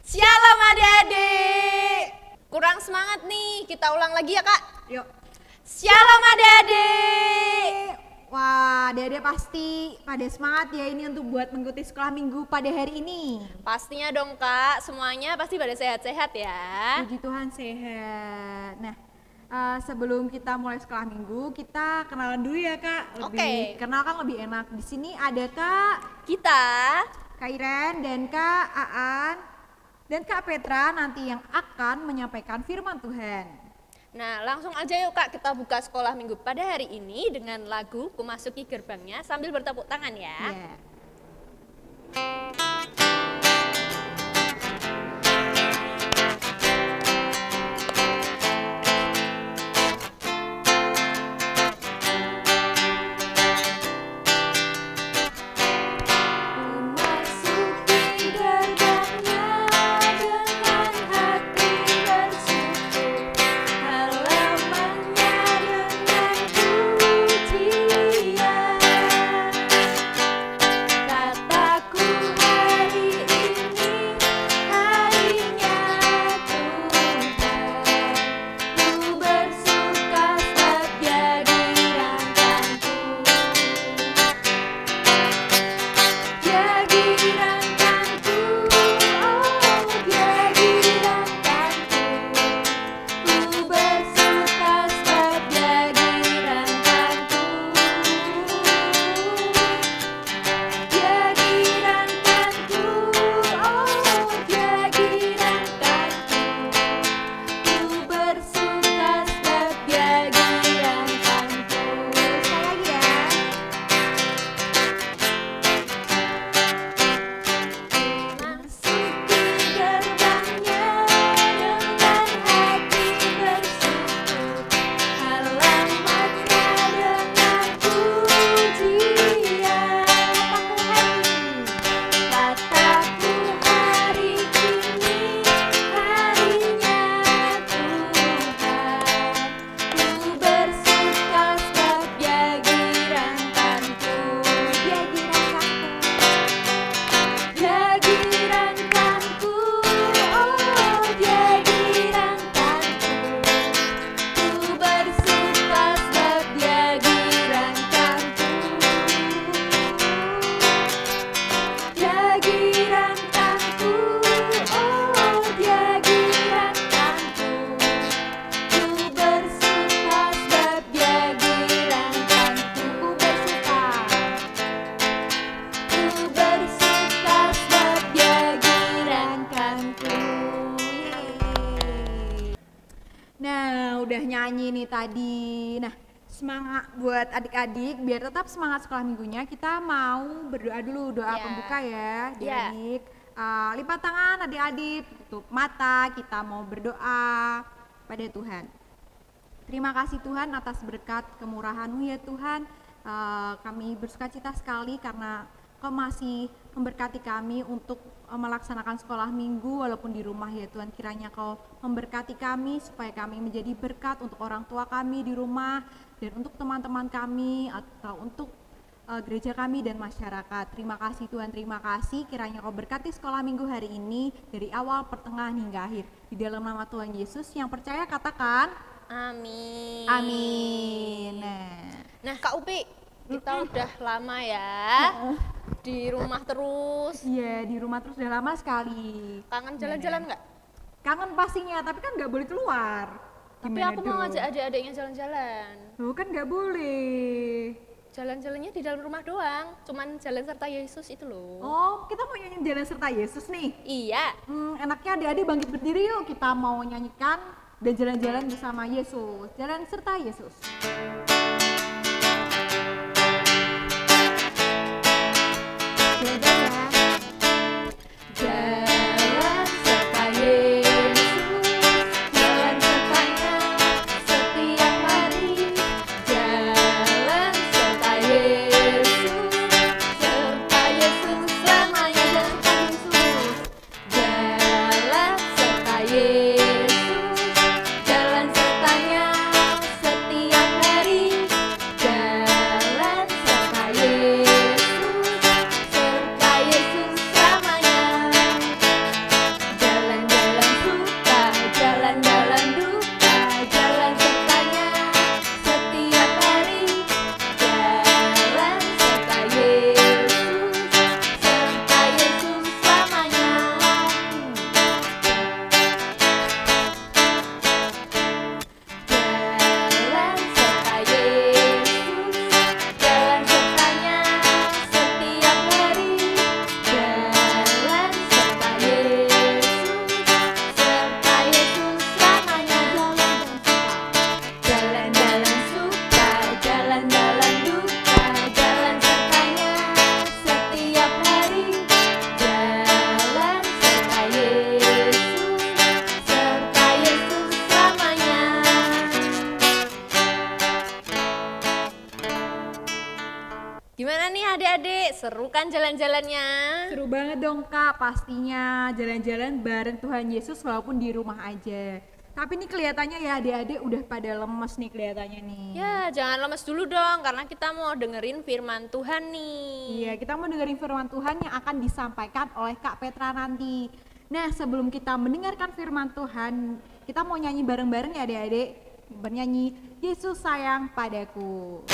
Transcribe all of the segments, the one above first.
Shalom adik-adik. Kurang semangat nih, kita ulang lagi ya kak. Yuk. Shalom adik-adik. Wah, adik-adik pasti pada semangat ya ini untuk buat mengikuti sekolah minggu pada hari ini. Pastinya dong kak, semuanya pasti pada sehat-sehat ya. Puji Tuhan sehat. Nah, sebelum kita mulai sekolah minggu, kita kenalan dulu ya kak. Oke. Kenal kan lebih enak. Di sini ada kak Kita Kak Iren dan Kak Aan dan Kak Petra nanti yang akan menyampaikan firman Tuhan. Nah, langsung aja yuk Kak, kita buka sekolah minggu pada hari ini dengan lagu Ku Masuki Gerbangnya sambil bertepuk tangan ya. Yeah. Udah nyanyi nih tadi. Nah, semangat buat adik-adik biar tetap semangat sekolah minggunya. Kita mau berdoa dulu, doa pembuka ya, adik-adik. Lipat tangan adik-adik, tutup mata, kita mau berdoa pada Tuhan. Terima kasih Tuhan atas berkat kemurahan-Mu ya Tuhan. Kami bersukacita sekali karena Kau masih memberkati kami untuk melaksanakan sekolah minggu walaupun di rumah ya Tuhan. Kiranya Kau memberkati kami supaya kami menjadi berkat untuk orang tua kami di rumah dan untuk teman-teman kami atau untuk gereja kami dan masyarakat. Terima kasih Tuhan, terima kasih. Kiranya Kau berkati sekolah minggu hari ini dari awal, pertengahan hingga akhir. Di dalam nama Tuhan Yesus yang percaya katakan amin. Amin. Nah Kak Upi, kita udah lama ya di rumah terus. Iya, di rumah terus udah lama sekali. Kangen jalan-jalan nggak? Kangen pastinya, tapi kan nggak boleh keluar. Tapi aku mau ngajak adik-adiknya jalan-jalan. Loh kan nggak boleh. Jalan-jalannya di dalam rumah doang, cuman jalan serta Yesus itu loh. Oh, kita mau nyanyi jalan serta Yesus nih? Iya. Enaknya adik-adik bangkit berdiri yuk, kita mau nyanyikan dan jalan-jalan bersama Yesus. Jalan serta Yesus. Jalan serta Yesus, jalan sertanya setiap hari. Jalan serta Yesus selamanya serta Yesus. Jalan serta Yesus, jalan sertanya setiap hari. adik-adik? Seru kan jalan-jalannya? Seru banget dong Kak, pastinya jalan-jalan bareng Tuhan Yesus walaupun di rumah aja. Tapi nih kelihatannya ya adik-adik udah pada lemes nih kelihatannya nih. Ya, jangan lemes dulu dong karena kita mau dengerin firman Tuhan nih. Iya, kita mau dengerin firman Tuhan yang akan disampaikan oleh Kak Petra nanti. Nah, sebelum kita mendengarkan firman Tuhan, kita mau nyanyi bareng-bareng ya adik-adik. Bernyanyi, Yesus sayang padaku.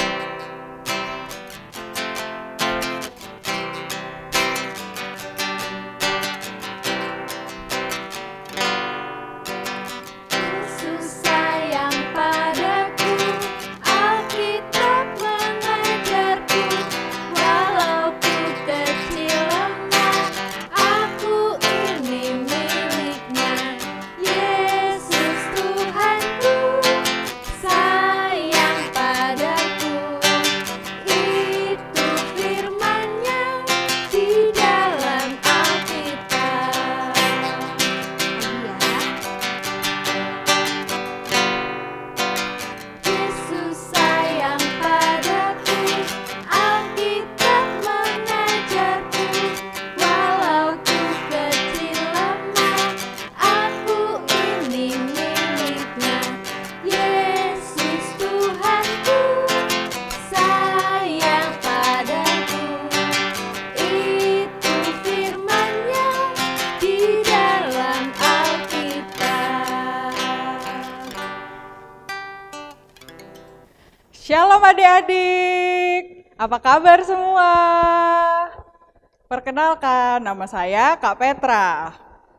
Shalom adik-adik, apa kabar semua? Perkenalkan, nama saya Kak Petra.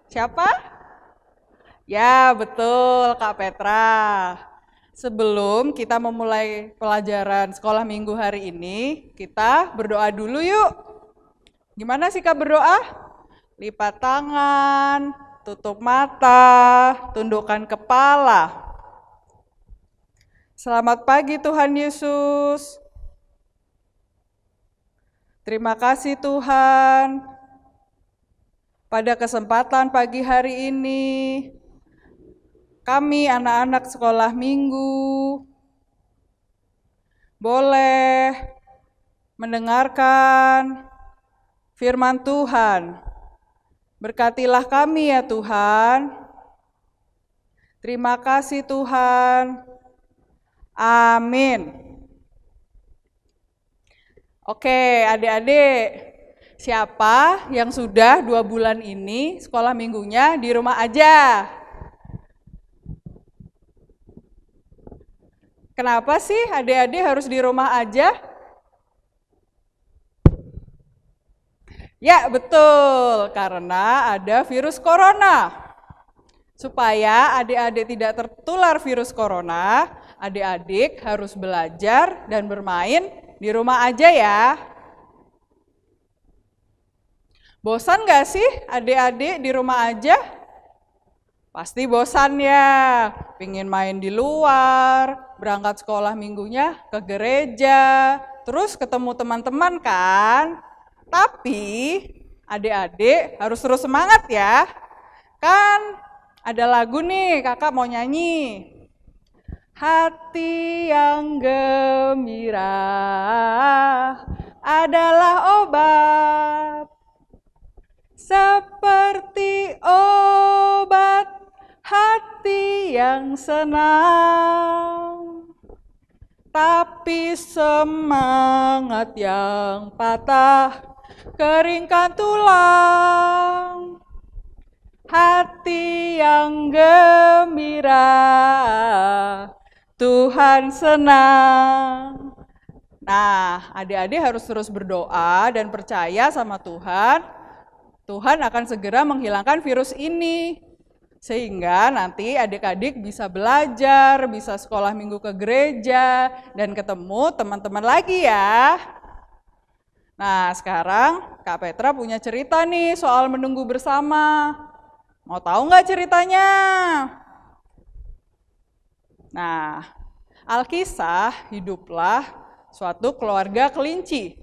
Siapa? Ya betul, Kak Petra. Sebelum kita memulai pelajaran sekolah minggu hari ini, kita berdoa dulu yuk. Gimana sih Kak berdoa? Lipat tangan, tutup mata, tundukkan kepala. Selamat pagi Tuhan Yesus. Terima kasih Tuhan. Pada kesempatan pagi hari ini, kami anak-anak sekolah minggu boleh mendengarkan firman Tuhan. Berkatilah kami ya Tuhan. Terima kasih Tuhan. Amin. Oke, adik-adik, siapa yang sudah 2 bulan ini sekolah minggunya di rumah aja? Kenapa sih adik-adik harus di rumah aja? Ya, betul, karena ada virus corona. Supaya adik-adik tidak tertular virus corona, adik-adik harus belajar dan bermain di rumah aja ya. Bosan gak sih adik-adik di rumah aja? Pasti bosan ya, pingin main di luar, berangkat sekolah minggunya ke gereja, terus ketemu teman-teman kan? Tapi adik-adik harus terus semangat ya. Kan ada lagu nih, kakak mau nyanyi. Hati yang gembira adalah obat, seperti obat hati yang senang. Tapi semangat yang patah keringkan tulang. Hati yang gembira, Tuhan senang. Nah, adik-adik harus terus berdoa dan percaya sama Tuhan. Tuhan akan segera menghilangkan virus ini. Sehingga nanti adik-adik bisa belajar, bisa sekolah minggu ke gereja, dan ketemu teman-teman lagi ya. Nah, sekarang Kak Petra punya cerita nih soal menunggu bersama. Mau tahu nggak ceritanya? Nah, Alkisah hiduplah suatu keluarga kelinci.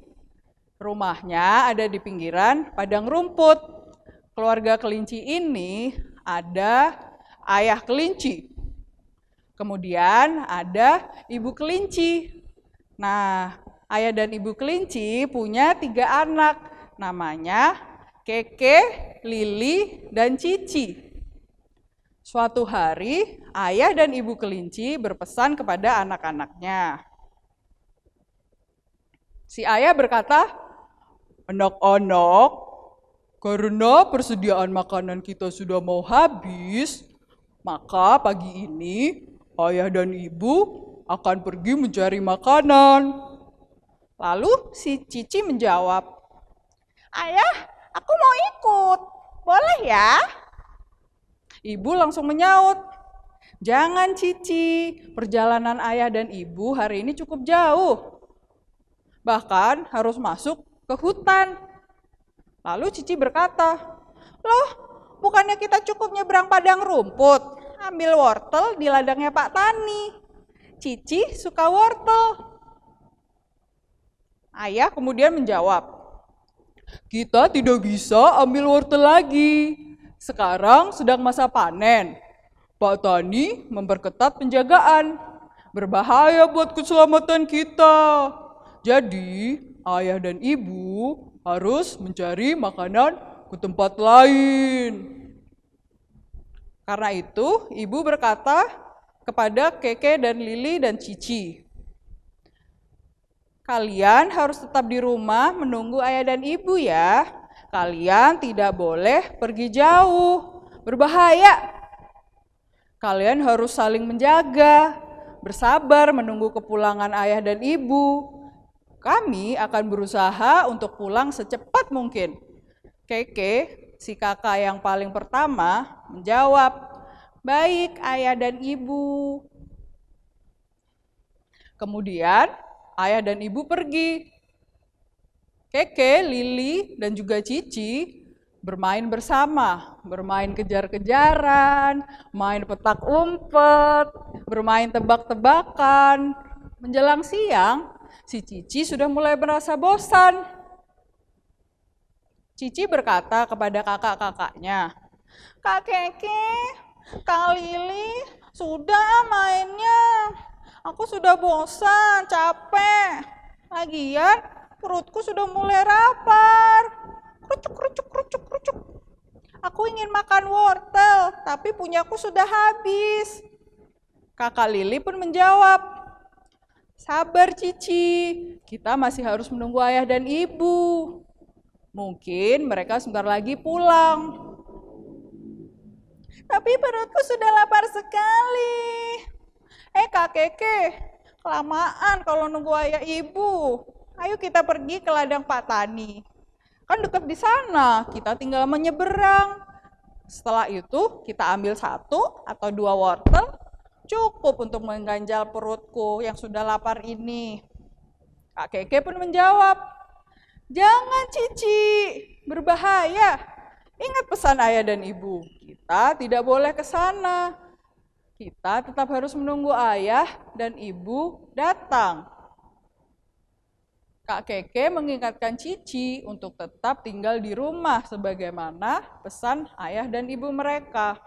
Rumahnya ada di pinggiran padang rumput. Keluarga kelinci ini ada ayah kelinci. Kemudian ada ibu kelinci. Nah, Ayah dan ibu kelinci punya 3 anak, namanya Keke, Lili, dan Cici. Suatu hari, ayah dan ibu kelinci berpesan kepada anak-anaknya. Si ayah berkata, "Anak-anak, karena persediaan makanan kita sudah mau habis, maka pagi ini ayah dan ibu akan pergi mencari makanan." Lalu si Cici menjawab, "Ayah, aku mau ikut, boleh ya?" Ibu langsung menyaut, "Jangan Cici, perjalanan ayah dan ibu hari ini cukup jauh. Bahkan harus masuk ke hutan." Lalu Cici berkata, "Loh, bukannya kita cukup nyebrang padang rumput, ambil wortel di ladangnya Pak Tani. Cici suka wortel." Ayah kemudian menjawab, "Kita tidak bisa ambil wortel lagi. Sekarang sedang masa panen. Pak Tani memperketat penjagaan. Berbahaya buat keselamatan kita. Jadi, ayah dan ibu harus mencari makanan ke tempat lain." Karena itu, ibu berkata kepada Keke dan Lili dan Cici, "Kalian harus tetap di rumah menunggu ayah dan ibu ya. Kalian tidak boleh pergi jauh, berbahaya. Kalian harus saling menjaga, bersabar menunggu kepulangan ayah dan ibu. Kami akan berusaha untuk pulang secepat mungkin." Keke, si kakak yang paling pertama, menjawab, "Baik, ayah dan ibu." Kemudian, ayah dan ibu pergi. Keke, Lili, dan juga Cici bermain bersama, bermain kejar-kejaran, main petak umpet, bermain tebak-tebakan. Menjelang siang, si Cici sudah mulai merasa bosan. Cici berkata kepada kakak-kakaknya, "Kak Keke, Kak Lili, sudah mainnya. Aku sudah bosan, capek. Lagian perutku sudah mulai lapar. Kerucuk, kerucuk, kerucuk, kerucuk. Aku ingin makan wortel, tapi punyaku sudah habis." Kakak Lili pun menjawab, "Sabar Cici, kita masih harus menunggu ayah dan ibu. Mungkin mereka sebentar lagi pulang." "Tapi perutku sudah lapar sekali." Kak Keke, kelamaan kalau nunggu ayah ibu. Ayo kita pergi ke ladang Pak Tani. Kan dekat di sana, kita tinggal menyeberang. Setelah itu kita ambil 1 atau 2 wortel, cukup untuk mengganjal perutku yang sudah lapar ini. Kak Keke pun menjawab, "Jangan Cici, berbahaya. Ingat pesan ayah dan ibu, kita tidak boleh ke sana. Kita tetap harus menunggu ayah dan ibu datang." Kak Keke mengingatkan Cici untuk tetap tinggal di rumah sebagaimana pesan ayah dan ibu mereka.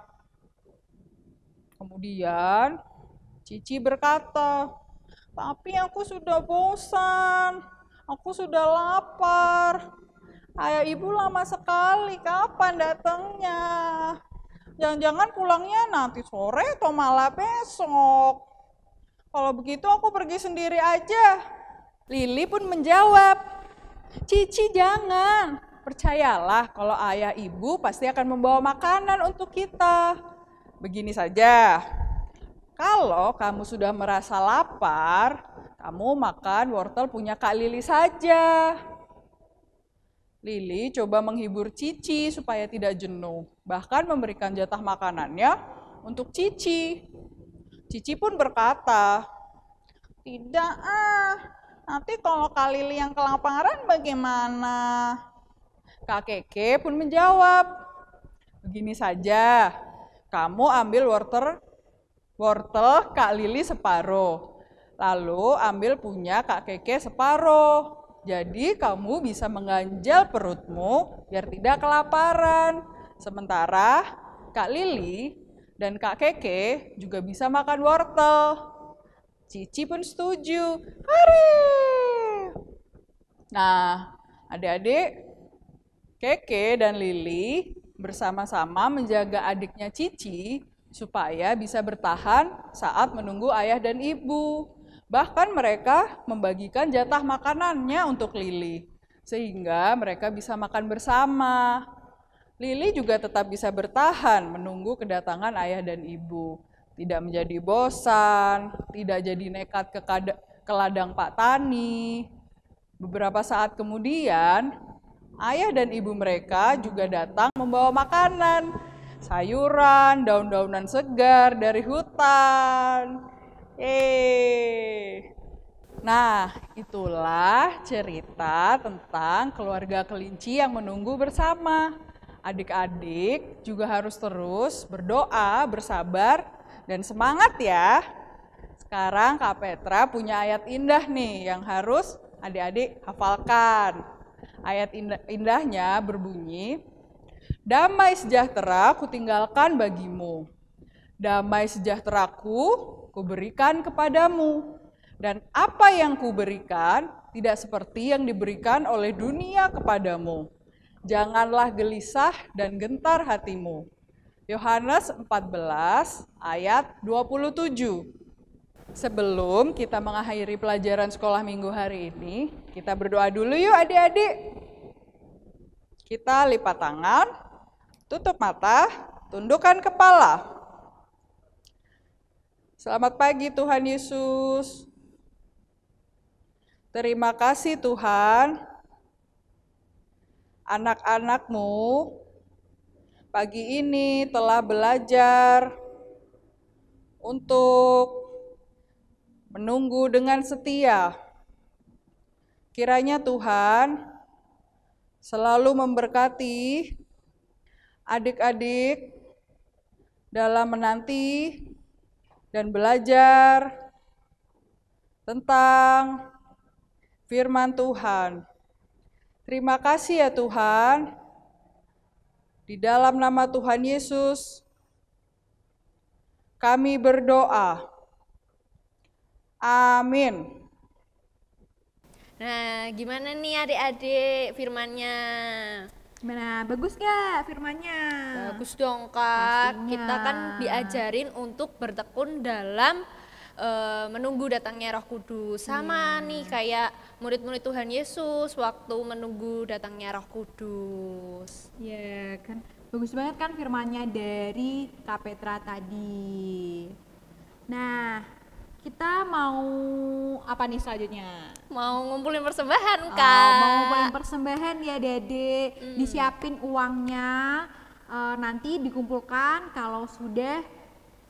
Kemudian Cici berkata, "Tapi aku sudah bosan, aku sudah lapar. Ayah ibu lama sekali, kapan datangnya? Jangan-jangan pulangnya nanti sore atau malah besok. Kalau begitu aku pergi sendiri aja." Lili pun menjawab, "Cici jangan, percayalah kalau ayah ibu pasti akan membawa makanan untuk kita. Begini saja, kalau kamu sudah merasa lapar, kamu makan wortel punya Kak Lili saja." Lili coba menghibur Cici supaya tidak jenuh, bahkan memberikan jatah makanannya untuk Cici. Cici pun berkata, "Tidak nanti kalau Kak Lili yang kelaparan bagaimana?" Kak Keke pun menjawab, "Begini saja, kamu ambil wortel Kak Lili separuh, lalu ambil punya Kak Keke separuh. Jadi kamu bisa mengganjal perutmu biar tidak kelaparan. Sementara Kak Lili dan Kak Keke juga bisa makan wortel." Cici pun setuju. "Hore! Nah, adik-adik, Keke dan Lili bersama-sama menjaga adiknya Cici supaya bisa bertahan saat menunggu ayah dan ibu. Bahkan mereka membagikan jatah makanannya untuk Lili, sehingga mereka bisa makan bersama. Lili juga tetap bisa bertahan menunggu kedatangan ayah dan ibu. Tidak menjadi bosan, tidak jadi nekat ke ladang Pak Tani. Beberapa saat kemudian, ayah dan ibu mereka juga datang membawa makanan, sayuran, daun-daunan segar dari hutan. Nah, itulah cerita tentang keluarga kelinci yang menunggu bersama. Adik-adik juga harus terus berdoa, bersabar, dan semangat ya. Sekarang Kak Petra punya ayat indah nih yang harus adik-adik hafalkan. Ayat indahnya berbunyi, damai sejahtera kutinggalkan bagimu. Damai sejahteraku kuberikan kepadamu. Dan apa yang kuberikan tidak seperti yang diberikan oleh dunia kepadamu. Janganlah gelisah dan gentar hatimu. Yohanes 14 ayat 27. Sebelum kita mengakhiri pelajaran sekolah minggu hari ini, kita berdoa dulu yuk adik-adik. Kita lipat tangan, tutup mata, tundukkan kepala. Selamat pagi Tuhan Yesus. Terima kasih Tuhan, anak-anak-Mu pagi ini telah belajar untuk menunggu dengan setia. Kiranya Tuhan selalu memberkati adik-adik dalam menanti dan belajar tentang firman Tuhan. Terima kasih ya Tuhan. Di dalam nama Tuhan Yesus, kami berdoa. Amin. Nah, gimana nih adik-adik firmannya? Gimana, bagus gak firmannya? Bagus dong Kak. Pastinya. Kita kan diajarin untuk bertekun dalam menunggu datangnya Roh Kudus. Sama nih kayak murid-murid Tuhan Yesus waktu menunggu datangnya Roh Kudus. Ya kan, bagus banget kan firmannya dari Kak Petra tadi. Nah, kita mau apa nih selanjutnya? Mau ngumpulin persembahan Kak. Mau ngumpulin persembahan ya Dede. Disiapin uangnya, nanti dikumpulkan kalau sudah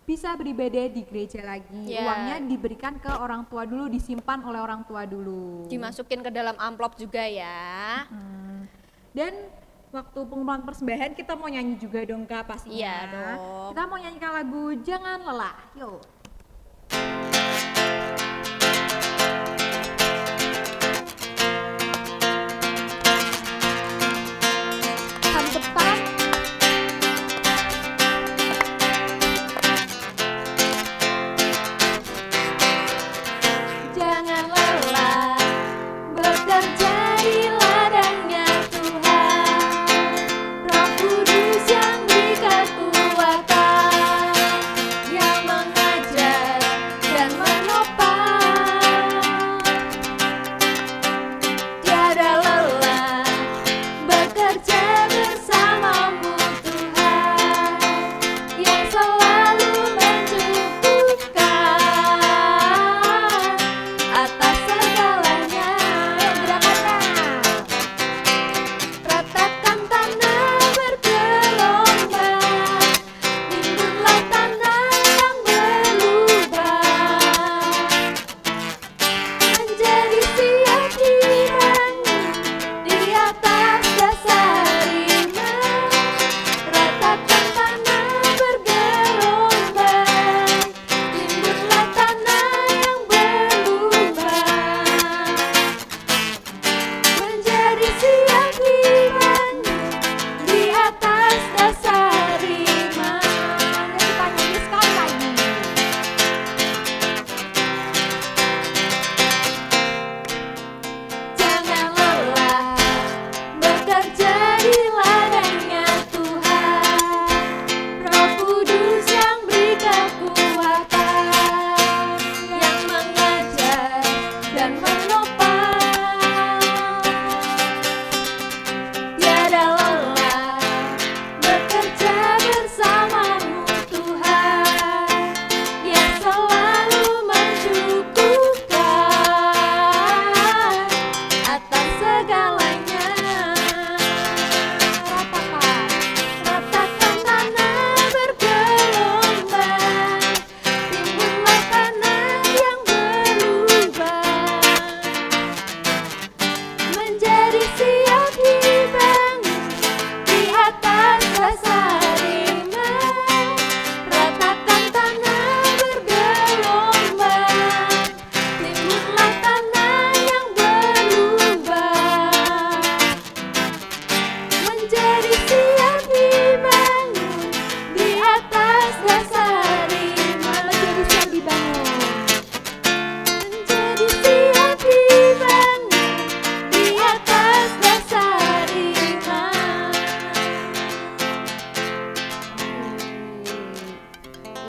bisa beribadah di gereja lagi. Yeah. Uangnya diberikan ke orang tua dulu, disimpan oleh orang tua dulu. Dimasukin ke dalam amplop juga ya. Dan waktu pengumpulan persembahan kita mau nyanyi juga dong Kak pastinya. Iya dong. Kita mau nyanyikan lagu Jangan Lelah. Yuk. Jangan lelah bekerja di ladangnya Tuhan. Roh Kudus yang beri kekuatan, yang mengajar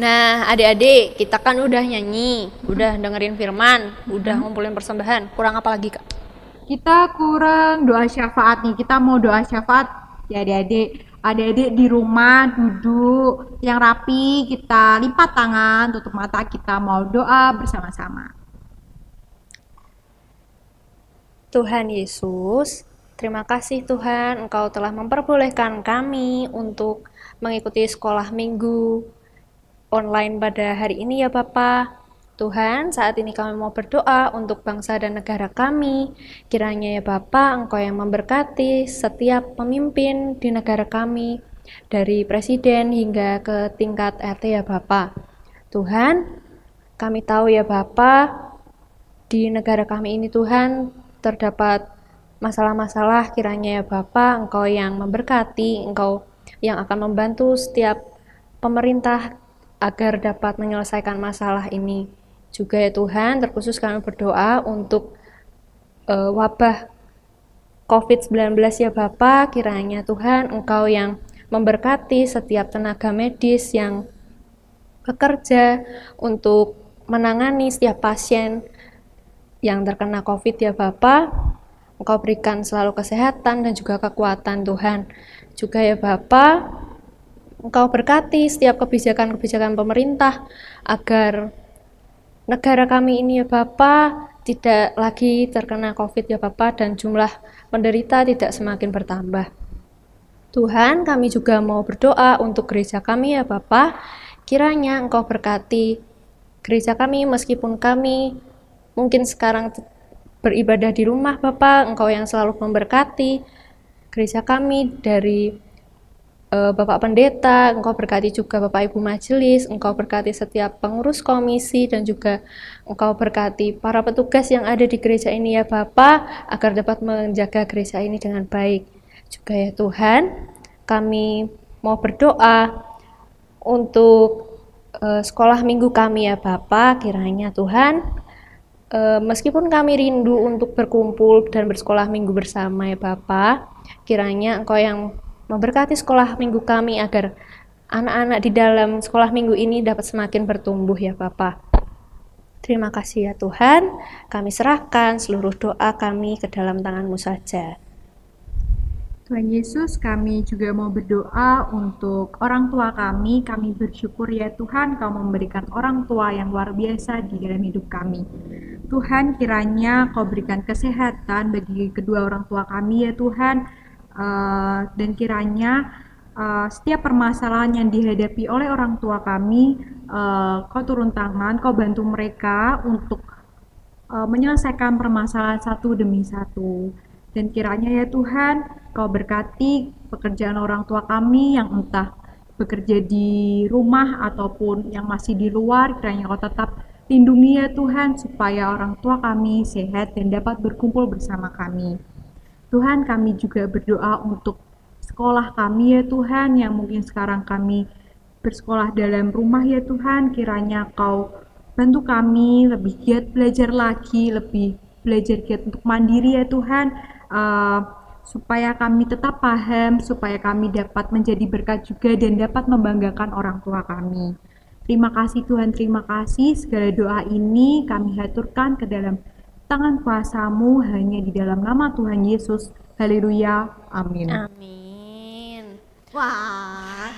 Nah, adik-adik, kita kan udah nyanyi, udah dengerin firman, udah ngumpulin persembahan. Kurang apa lagi, Kak? Kita kurang doa syafaat nih. Kita mau doa syafaat ya adik-adik. Adik-adik di rumah duduk yang rapi, kita lipat tangan, tutup mata, kita mau doa bersama-sama. Tuhan Yesus, terima kasih Tuhan, Engkau telah memperbolehkan kami untuk mengikuti sekolah minggu online pada hari ini ya Bapa. Tuhan, saat ini kami mau berdoa untuk bangsa dan negara kami. Kiranya ya Bapa, Engkau yang memberkati setiap pemimpin di negara kami, dari presiden hingga ke tingkat RT ya Bapa. Tuhan, kami tahu ya Bapa, di negara kami ini Tuhan, terdapat masalah-masalah, kiranya ya Bapa, Engkau yang memberkati, Engkau yang akan membantu setiap pemerintah agar dapat menyelesaikan masalah ini. Juga ya Tuhan, terkhusus kami berdoa untuk wabah COVID-19 ya Bapa, kiranya Tuhan Engkau yang memberkati setiap tenaga medis yang bekerja untuk menangani setiap pasien yang terkena COVID ya Bapa. Engkau berikan selalu kesehatan dan juga kekuatan Tuhan. Juga ya Bapa, Engkau berkati setiap kebijakan-kebijakan pemerintah agar negara kami ini ya Bapa tidak lagi terkena COVID ya Bapa, dan jumlah penderita tidak semakin bertambah. Tuhan, kami juga mau berdoa untuk gereja kami ya Bapa. Kiranya Engkau berkati gereja kami meskipun kami mungkin sekarang beribadah di rumah Bapa, Engkau yang selalu memberkati gereja kami dari Bapak Pendeta, Engkau berkati juga Bapak Ibu Majelis, Engkau berkati setiap pengurus komisi, dan juga Engkau berkati para petugas yang ada di gereja ini ya Bapa, agar dapat menjaga gereja ini dengan baik. Juga ya Tuhan, kami mau berdoa untuk sekolah minggu kami ya Bapa, kiranya Tuhan, meskipun kami rindu untuk berkumpul dan bersekolah minggu bersama ya Bapa, kiranya Engkau yang memberkati sekolah minggu kami agar anak-anak di dalam sekolah minggu ini dapat semakin bertumbuh ya Bapa. Terima kasih ya Tuhan, kami serahkan seluruh doa kami ke dalam tangan-Mu saja. Tuhan Yesus, kami juga mau berdoa untuk orang tua kami. Kami bersyukur ya Tuhan, Kau memberikan orang tua yang luar biasa di dalam hidup kami. Tuhan, kiranya Kau berikan kesehatan bagi kedua orang tua kami ya Tuhan. Dan kiranya setiap permasalahan yang dihadapi oleh orang tua kami, Kau turun tangan, Kau bantu mereka untuk menyelesaikan permasalahan satu demi satu. Dan kiranya ya Tuhan, Kau berkati pekerjaan orang tua kami yang entah bekerja di rumah ataupun yang masih di luar, kiranya Kau tetap lindungi ya Tuhan, supaya orang tua kami sehat dan dapat berkumpul bersama kami. Tuhan, kami juga berdoa untuk sekolah kami ya Tuhan, yang mungkin sekarang kami bersekolah dalam rumah ya Tuhan, kiranya Kau bantu kami lebih giat belajar lagi, lebih belajar giat untuk mandiri ya Tuhan, supaya kami tetap paham, supaya kami dapat menjadi berkat juga dan dapat membanggakan orang tua kami. Terima kasih Tuhan, terima kasih. Segala doa ini kami haturkan ke dalam tangan kuasa-Mu hanya di dalam nama Tuhan Yesus. Haleluya. Amin. Amin. Wah,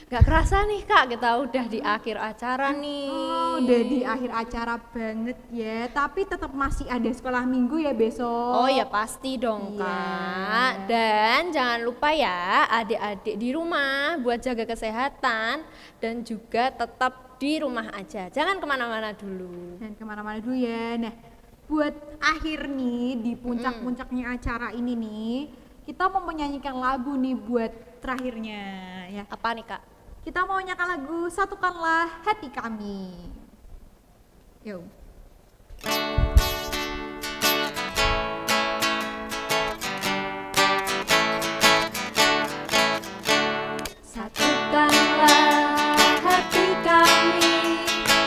Gak kerasa nih Kak, kita udah di akhir acara nih. udah di akhir acara banget ya. Tapi tetap masih ada sekolah minggu ya besok. Oh ya pasti dong Iya. Kak. Dan jangan lupa ya adik-adik di rumah buat jaga kesehatan dan juga tetap di rumah aja. Jangan kemana-mana dulu. Dan kemana-mana dulu ya. Nah, buat akhir nih di puncak-puncaknya acara ini nih, kita mau menyanyikan lagu nih buat terakhirnya ya. Apa nih Kak? Kita mau nyanyikan lagu Satukanlah Hati Kami. Yuk. Satukanlah hati kami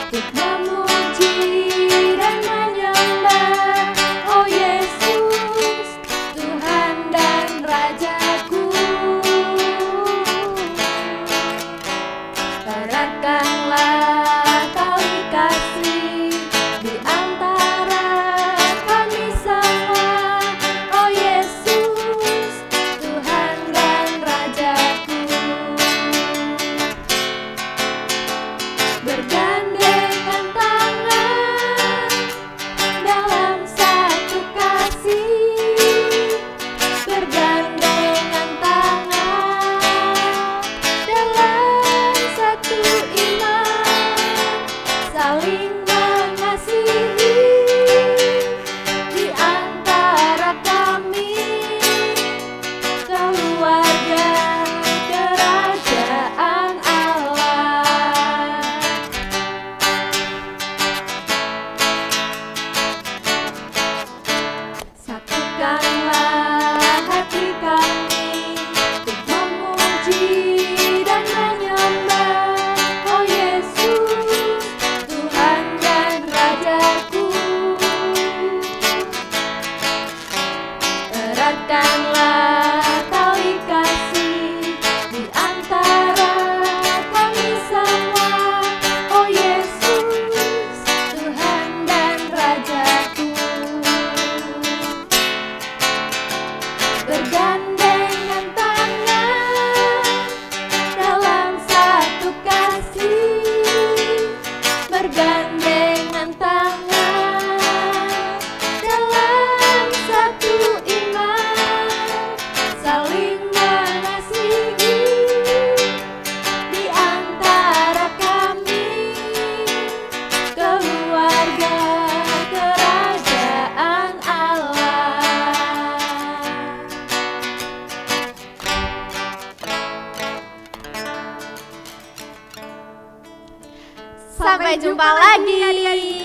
untuk memuji dan menyembah, oh Yesus, Tuhan dan Rajaku. Eratkanlah Teguhkanlah tali kasih di antara kami semua, oh Yesus, Tuhan dan Rajaku. Bergandengan tangan dalam satu kasih, bergandengan tangan dalam satu iman, saling mengasihi di antara kami, keluarga kerajaan Allah. Sampai jumpa lagi.